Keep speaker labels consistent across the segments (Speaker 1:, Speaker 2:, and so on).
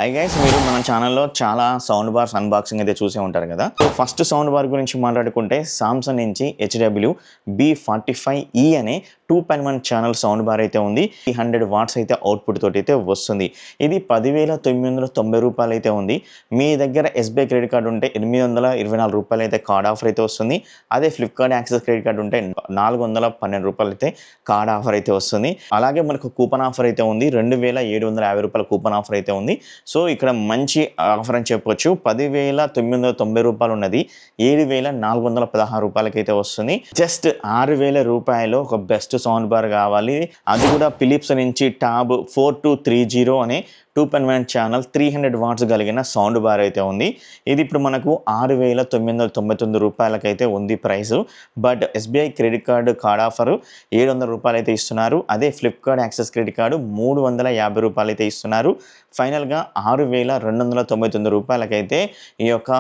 Speaker 1: Hi guys, మీరు మన ఛానల్లో చాలా సౌండ్ బార్స్ అన్బాక్సింగ్ అయితే చూసే ఉంటారు కదా. సో ఫస్ట్ సౌండ్ బార్ గురించి మాట్లాడుకుంటే సామ్సంగ్ నుంచి HW B45E అనే 2.1 ఛానల్ సౌండ్ బార్ అయితే ఉంది. 100 వాట్స్ అయితే అవుట్పుట్ తోటి అయితే వస్తుంది. ఇది 10,990 రూపాయలు అయితే ఉంది. మీ దగ్గర SBI క్రెడిట్ కార్డు ఉంటే 824 రూపాయలు అయితే కార్డ్ ఆఫర్ అయితే వస్తుంది. అదే ఫ్లిప్కార్ట్ యాక్సెస్ క్రెడిట్ కార్డు ఉంటే 412 రూపాయలు అయితే కార్డ్ ఆఫర్ అయితే వస్తుంది. అలాగే మనకు కూపన్ ఆఫర్ అయితే ఉంది. 2,750 రూపాయల కూపన్ ఆఫర్ అయితే ఉంది. సో ఇక్కడ మంచి ఆఫర్ అని చెప్పొచ్చు. 10,990 రూపాయలు ఉన్నది 7,416 రూపాయలకైతే వస్తుంది. జస్ట్ 6,000 రూపాయలు ఒక బెస్ట్ సౌండ్ బార్ కావాలి, అది కూడా ఫిలిప్స్ నుంచి టాబ్ 4230 అనే 2.1 ఛానల్ 300 వాట్స్ కలిగిన సౌండ్ బార్ అయితే ఉంది. ఇది ఇప్పుడు మనకు 6,999 రూపాయలకైతే ఉంది price. But SBI credit card card offer 700 రూపాయలు అయితే ఇస్తున్నారు. అదే ఫ్లిప్కార్ట్ యాక్సెస్ క్రెడిట్ కార్డు 350 రూపాయలు అయితే ఇస్తున్నారు. ఫైనల్గా 6,299 రూపాయలకైతే ఈ యొక్క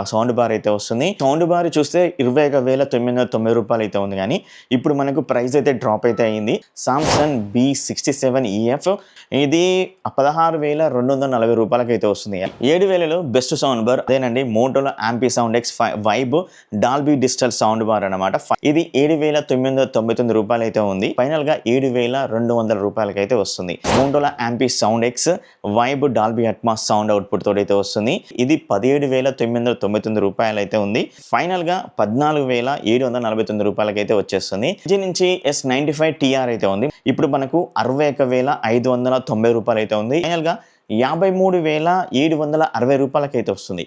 Speaker 1: సౌండ్ బార్ అయితే వస్తుంది. సౌండ్ బార్ చూస్తే 21,990 రూపాయలు అయితే ఉంది, కానీ ఇప్పుడు మనకు ప్రైస్ అయితే డ్రాప్ అయితే అయింది. సామ్సంగ్ B67EF ఇది 16,240 రూపాయలకి అయితే వస్తుంది. 7,000లో బెస్ట్ సౌండ్ బార్ అదేనండి, Motorola Amphisound X vibe Dolby digital sound bar అనమాట. ఇది 7,999 రూపాయలు అయితే ఉంది. ఫైనల్ గా 7,200 రూపాయలకి అయితే వస్తుంది. Motorola Amphisound X vibe Dolby Atmos sound output తోటి అయితే వస్తుంది. ఇది 17,999 రూపాయలు అయితే ఉంది. ఫైనల్ గా 14,749 రూపాయలకి అయితే వచ్చేస్తుంది. దీని నుంచి S95 TR అయితే ఉంది. ఇప్పుడు మనకు 61,590 రూపాయలు అయితే ఉంది. ఫైనల్ గా 53,760 రూపాయలకి అయితే వస్తుంది.